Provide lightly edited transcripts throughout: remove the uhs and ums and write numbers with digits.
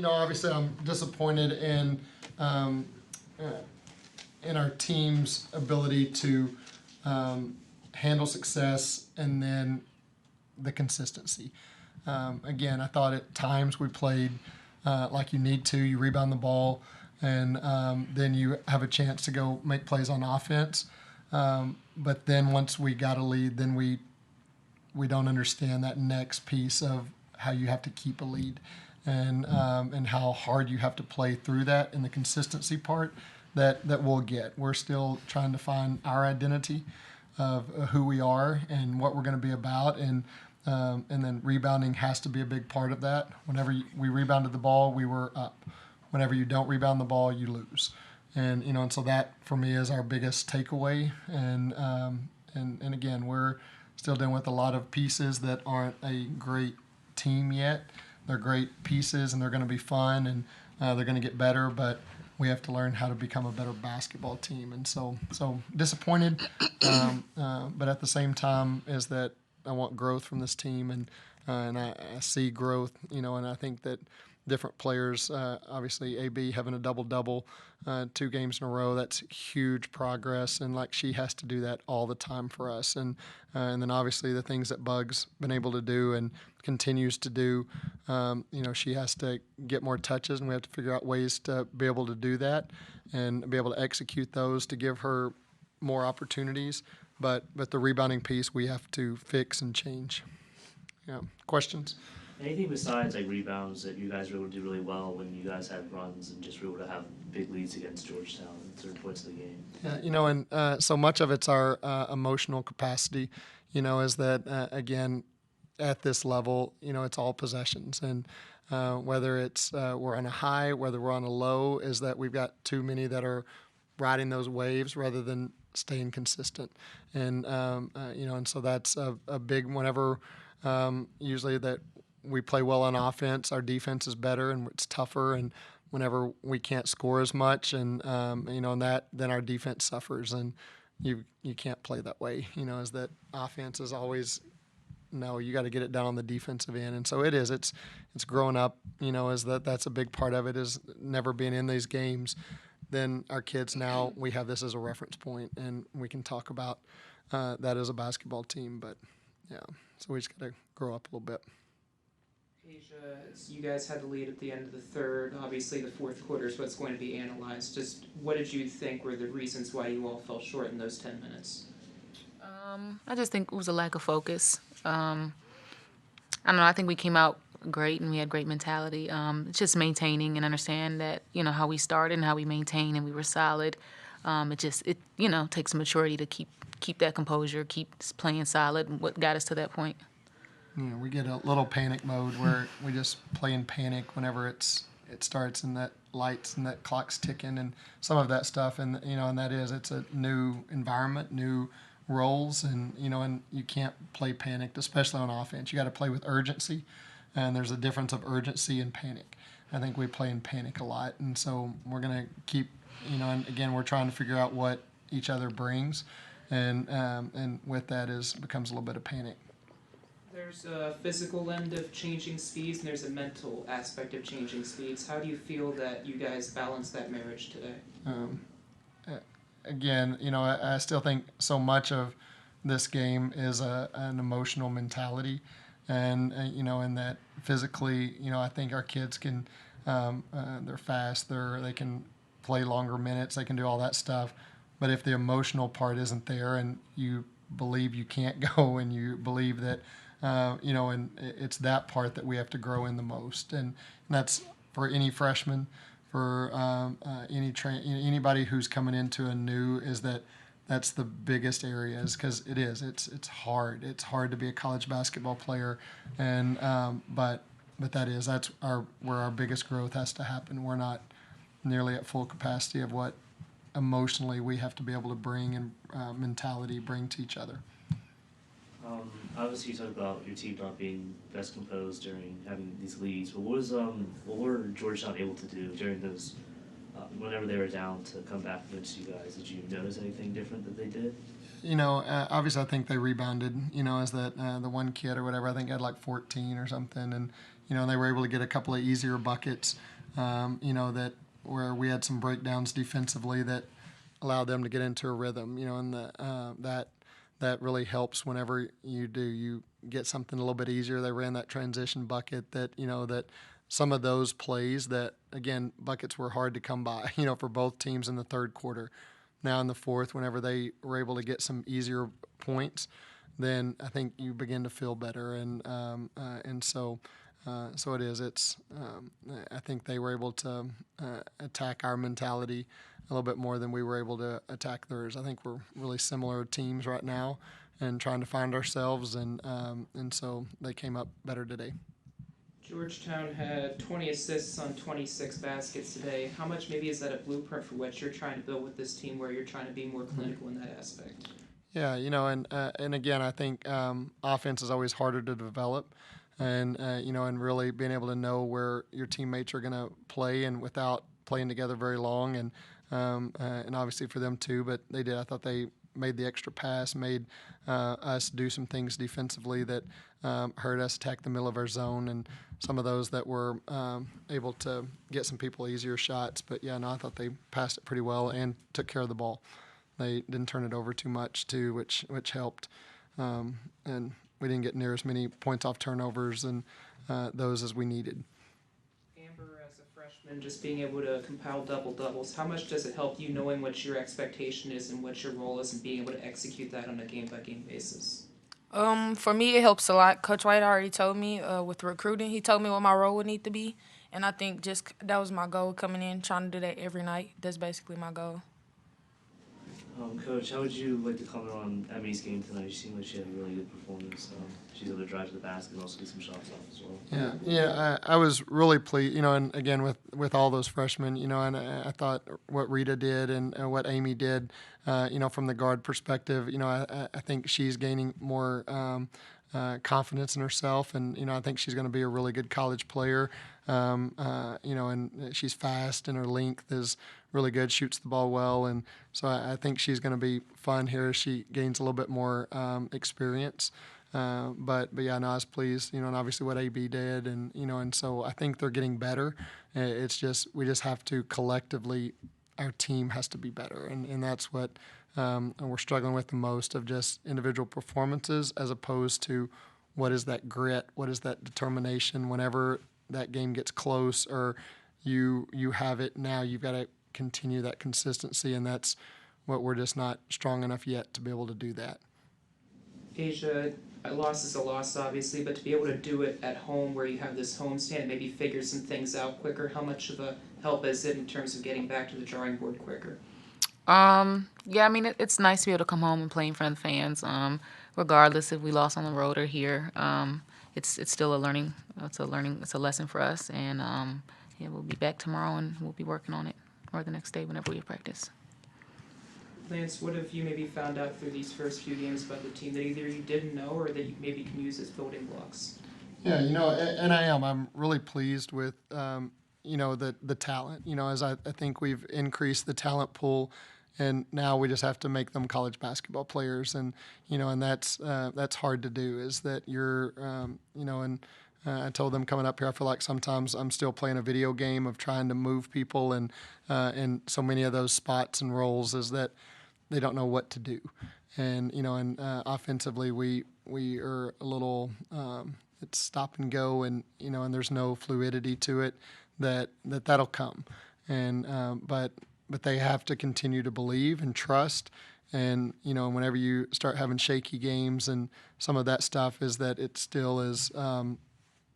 obviously I'm disappointed um, in our team's ability to handle success and then the consistency. Again, I thought at times we played like you need to. You rebound the ball, and then you have a chance to go make plays on offense. But then once we got a lead, then we don't understand that next piece of how you have to keep a lead, and how hard you have to play through that, and the consistency part that we'll get. We're still trying to find our identity of who we are and what we're going to be about, and then rebounding has to be a big part of that. Whenever we rebounded the ball, we were up. Whenever you don't rebound the ball, you lose. And so that for me is our biggest takeaway. And again, we're still dealing with a lot of pieces that aren't a great team yet. They're great pieces, and they're going to be fun, and they're going to get better, but we have to learn how to become a better basketball team. And so disappointed, but at the same time is that I want growth from this team, and I see growth, and I think that different players, obviously AB having a double-double 2 games in a row, that's huge progress, and like she has to do that all the time for us. And then obviously the things that Bug's been able to do and continues to do, she has to get more touches, and we have to figure out ways to be able to do that and be able to execute those to give her more opportunities. But the rebounding piece we have to fix and change. Yeah. Questions? Anything besides like rebounds that you guys were able to do really well when you guys had runs and just were able to have big leads against Georgetown in certain points of the game? Yeah, and so much of it's our emotional capacity, is that, again, at this level, it's all possessions. And whether it's we're on a high, whether we're on a low, is that we've got too many that are riding those waves rather than staying consistent. And, and so that's a big, whenever usually that we play well on offense, our defense is better and it's tougher. And whenever we can't score as much, and and that, then our defense suffers, and you can't play that way. Is that offense is always, no, you got to get it down on the defensive end. And so it's growing up. Is that's a big part of it, is never being in these games. Then our kids, now we have this as a reference point, and we can talk about that as a basketball team. But yeah, so we just got to grow up a little bit. Asia, you guys had the lead at the end of the third. Obviously, the fourth quarter is what's going to be analyzed. Just what did you think were the reasons why you all fell short in those 10 minutes? I just think it was a lack of focus. I don't know. I think we came out great and we had great mentality. It's just maintaining and understand that, how we started and how we maintain, and we were solid. It takes maturity to keep that composure, keep playing solid, and what got us to that point. We get a little panic mode where we just play in panic whenever it starts, and that lights and that clock's ticking and some of that stuff. And and it's a new environment, new roles, and and you can't play panicked, especially on offense. You got to play with urgency, and there's a difference of urgency and panic. I think we play in panic a lot, and so we're gonna keep, and again, we're trying to figure out what each other brings, and with that becomes a little bit of panic. There's a physical end of changing speeds, and there's a mental aspect of changing speeds. How do you feel that you guys balance that marriage today? Again, I still think so much of this game is an emotional mentality, and and that physically, I think our kids can, they're fast, they can play longer minutes, they can do all that stuff, but if the emotional part isn't there, and you believe you can't go, and you believe that, and it's that part that we have to grow in the most, and that's for any freshman, for anybody who's coming into a new, is that's the biggest area, is because it's hard. It's hard to be a college basketball player, and but that's where our biggest growth has to happen. We're not nearly at full capacity of what emotionally we have to be able to bring, and mentality bring to each other. Obviously, you talked about your team not being best composed during having these leads, but what were Georgetown able to do during those, whenever they were down, to come back against you guys? Did you notice anything different that they did? Obviously I think they rebounded, as that the one kid or whatever, I think had like 14 or something, and they were able to get a couple of easier buckets, that where we had some breakdowns defensively that allowed them to get into a rhythm, and that really helps whenever you get something a little bit easier. They ran that transition bucket that some of those plays that, again, buckets were hard to come by, for both teams in the third quarter. Now in the fourth, whenever they were able to get some easier points, then I think you begin to feel better, and so it is. I think they were able to attack our mentality a little bit more than we were able to attack theirs. I think we're really similar teams right now, and trying to find ourselves, and so they came up better today. Georgetown had 20 assists on 26 baskets today. How much maybe is that a blueprint for what you're trying to build with this team, where you're trying to be more clinical in that aspect? Yeah, and again, I think offense is always harder to develop, and and really being able to know where your teammates are going to play, and without playing together very long, and obviously for them too. But they did. I thought they made the extra pass, made us do some things defensively that hurt us attack the middle of our zone, and some of those that were able to get some people easier shots. But yeah, no, I thought they passed it pretty well and took care of the ball. They didn't turn it over too much too, which helped, and we didn't get near as many points off turnovers and those as we needed. Amber, as a freshman, just being able to compile double-doubles, how much does it help you knowing what your expectation is and what your role is and being able to execute that on a game-by-game basis? For me, it helps a lot. Coach White already told me with recruiting, he told me what my role would need to be, and I think just that was my goal coming in, trying to do that every night. That's basically my goal. Coach, how would you like to comment on Emmy's game tonight? She seemed like she had a really good performance. She was able to drive to the basket and also get some shots off as well. Yeah. I was really pleased, and again with all those freshmen, and I thought what Rita did and what Amy did, from the guard perspective, I think she's gaining more confidence in herself, and I think she's going to be a really good college player. And she's fast, and her length is really good, shoots the ball well, and so I think she's going to be fun here as she gains a little bit more experience. But yeah, no, I was pleased, and obviously what AB did, and so I think they're getting better. It's just we just have to collectively, our team has to be better, and that's what we're struggling with the most, of just individual performances as opposed to what is that grit, what is that determination. Whenever that game gets close or you have it now, you've got to continue that consistency, and that's what we're just not strong enough yet to be able to do that. Asia, a loss is a loss, obviously, but to be able to do it at home where you have this homestand and maybe figure some things out quicker, how much of a help is it in terms of getting back to the drawing board quicker? Yeah, I mean, it's nice to be able to come home and play in front of the fans, regardless if we lost on the road or here. It's still a learning. It's a lesson for us, and yeah, we'll be back tomorrow and we'll be working on it, or the next day whenever we have practice. Lance, what have you maybe found out through these first few games about the team that either you didn't know or that you maybe can use as building blocks? Yeah, and I'm really pleased with the talent. As I think we've increased the talent pool, and now we just have to make them college basketball players, and and that's hard to do. Is that you're and I told them coming up here, I feel like sometimes I'm still playing a video game of trying to move people, and so many of those spots and roles is that they don't know what to do, and offensively we are a little it's stop and go, and and there's no fluidity to it that'll come, and but they have to continue to believe and trust, and whenever you start having shaky games and some of that stuff, is that it still is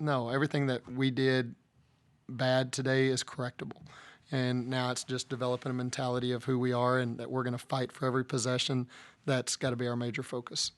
no, everything that we did bad today is correctable. And now it's just developing a mentality of who we are and that we're going to fight for every possession. That's got to be our major focus.